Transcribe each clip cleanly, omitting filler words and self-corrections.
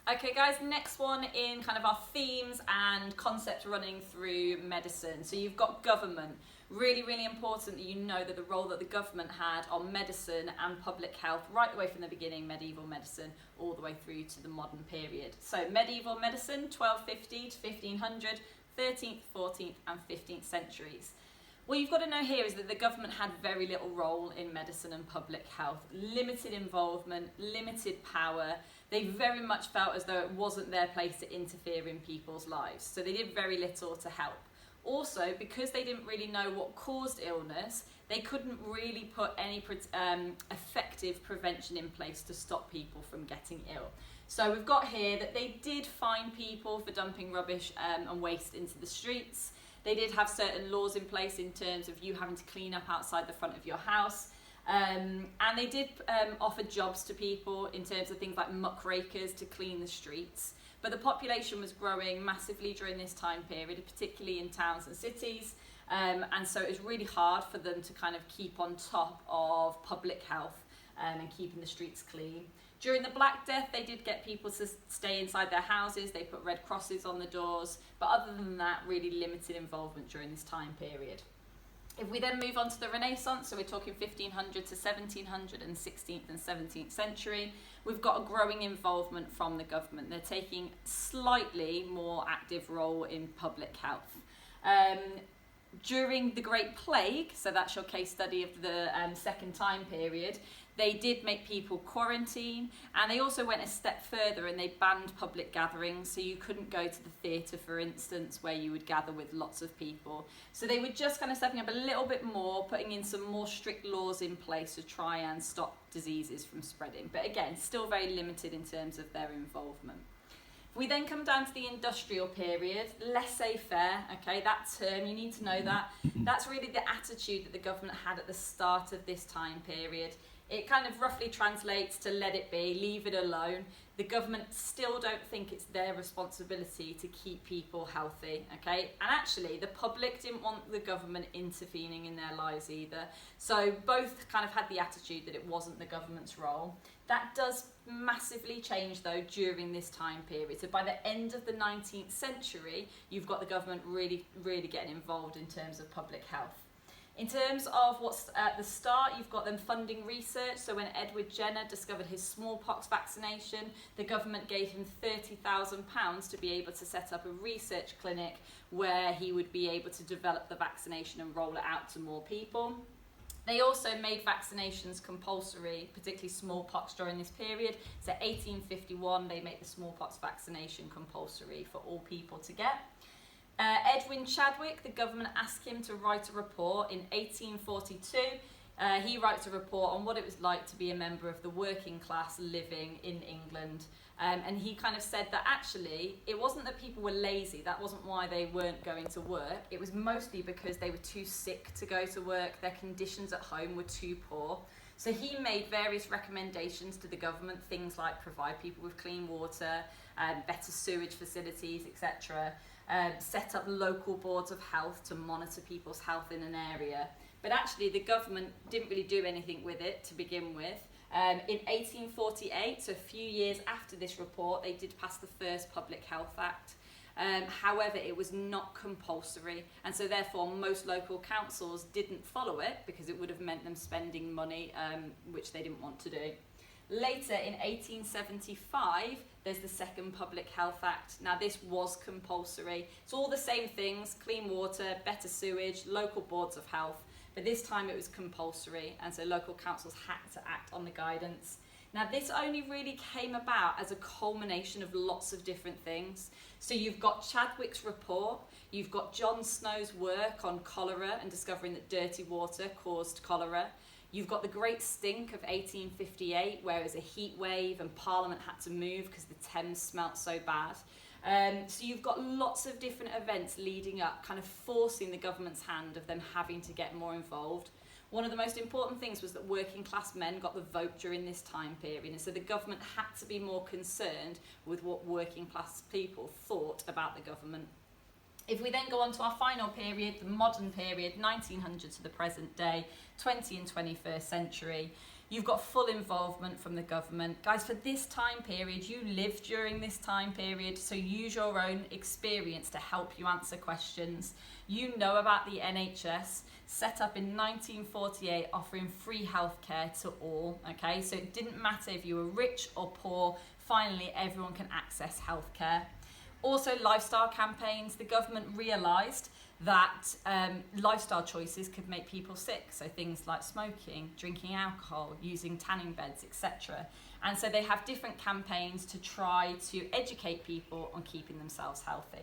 Okay guys, next one in kind of our themes and concepts running through medicine. So you've got government. Really, really important that you know that the role that the government had on medicine and public health right the way from the beginning, medieval medicine, all the way through to the modern period. So medieval medicine, 1250 to 1500, 13th, 14th and 15th centuries. What you've got to know here is that the government had very little role in medicine and public health, limited involvement, limited power. They very much felt as though it wasn't their place to interfere in people's lives, so they did very little to help. Also, because they didn't really know what caused illness, they couldn't really put any effective prevention in place to stop people from getting ill. So we've got here that they did fine people for dumping rubbish and waste into the streets. They did have certain laws in place in terms of you having to clean up outside the front of your house. And they did offer jobs to people in terms of things like muckrakers to clean the streets. But the population was growing massively during this time period, particularly in towns and cities. And so it was really hard for them to kind of keep on top of public health and keeping the streets clean. During the Black Death, they did get people to stay inside their houses. They put red crosses on the doors. But other than that, really limited involvement during this time period. If we then move on to the Renaissance, so we're talking 1500 to 1700 and 16th and 17th century, we've got a growing involvement from the government. They're taking slightly more active role in public health. During the Great Plague, so that's your case study of the second time period, they did make people quarantine, and they also went a step further and they banned public gatherings, so you couldn't go to the theatre, for instance, where you would gather with lots of people. So they were just kind of stepping up a little bit more, putting in some more strict laws in place to try and stop diseases from spreading. But again, still very limited in terms of their involvement. If we then come down to the industrial period, Laissez, Faire, okay, that term, you need to know that. That's really the attitude that the government had at the start of this time period. It kind of roughly translates to let it be, leave it alone. The government still don't think it's their responsibility to keep people healthy, okay? And actually, the public didn't want the government intervening in their lives either. So both kind of had the attitude that it wasn't the government's role. That does massively change though during this time period. So by the end of the 19th century, you've got the government really getting involved in terms of public health. In terms of what's at the start, you've got them funding research. So when Edward Jenner discovered his smallpox vaccination, the government gave him £30,000 to be able to set up a research clinic where he would be able to develop the vaccination and roll it out to more people. They also made vaccinations compulsory, particularly smallpox during this period. So 1851, they made the smallpox vaccination compulsory for all people to get. Edwin Chadwick, the government asked him to write a report in 1842. He writes a report on what it was like to be a member of the working class living in England. And he kind of said that actually it wasn't that people were lazy, that wasn't why they weren't going to work. It was mostly because they were too sick to go to work, their conditions at home were too poor. So he made various recommendations to the government, things like provide people with clean water, better sewage facilities, etc. Set up local boards of health to monitor people's health in an area. But actually the government didn't really do anything with it to begin with. In 1848, so a few years after this report, they did pass the first Public Health Act. However, it was not compulsory, and so therefore most local councils didn't follow it because it would have meant them spending money which they didn't want to do. Later, in 1875, there's the second Public Health Act. Now this was compulsory. It's all the same things, clean water, better sewage, local boards of health, but this time it was compulsory, and so local councils had to act on the guidance. Now this only really came about as a culmination of lots of different things. So you've got Chadwick's report, you've got John Snow's work on cholera and discovering that dirty water caused cholera. You've got the Great Stink of 1858, where it was a heat wave and Parliament had to move because the Thames smelt so bad. So you've got lots of different events leading up, kind of forcing the government's hand of them having to get more involved. One of the most important things was that working class men got the vote during this time period, and so the government had to be more concerned with what working class people thought about the government. If we then go on to our final period, the modern period, 1900 to the present day, 20th and 21st century, You've got full involvement from the government. Guys, for this time period, you lived during this time period, so use your own experience to help you answer questions. You know about the NHS, set up in 1948, offering free healthcare to all, okay? So it didn't matter if you were rich or poor, finally everyone can access healthcare. Also, lifestyle campaigns. The government realised that lifestyle choices could make people sick. So things like smoking, drinking alcohol, using tanning beds, etc. And so they have different campaigns to try to educate people on keeping themselves healthy.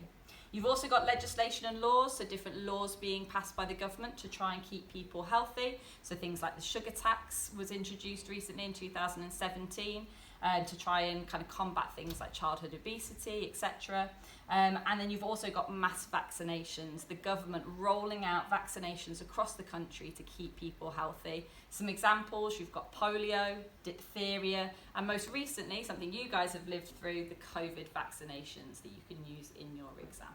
You've also got legislation and laws, so different laws being passed by the government to try and keep people healthy. So things like the sugar tax was introduced recently in 2017. To try and kind of combat things like childhood obesity, etc. And then you've also got mass vaccinations, the government rolling out vaccinations across the country to keep people healthy. Some examples, you've got polio, diphtheria, and most recently, something you guys have lived through, the COVID vaccinations that you can use in your exam.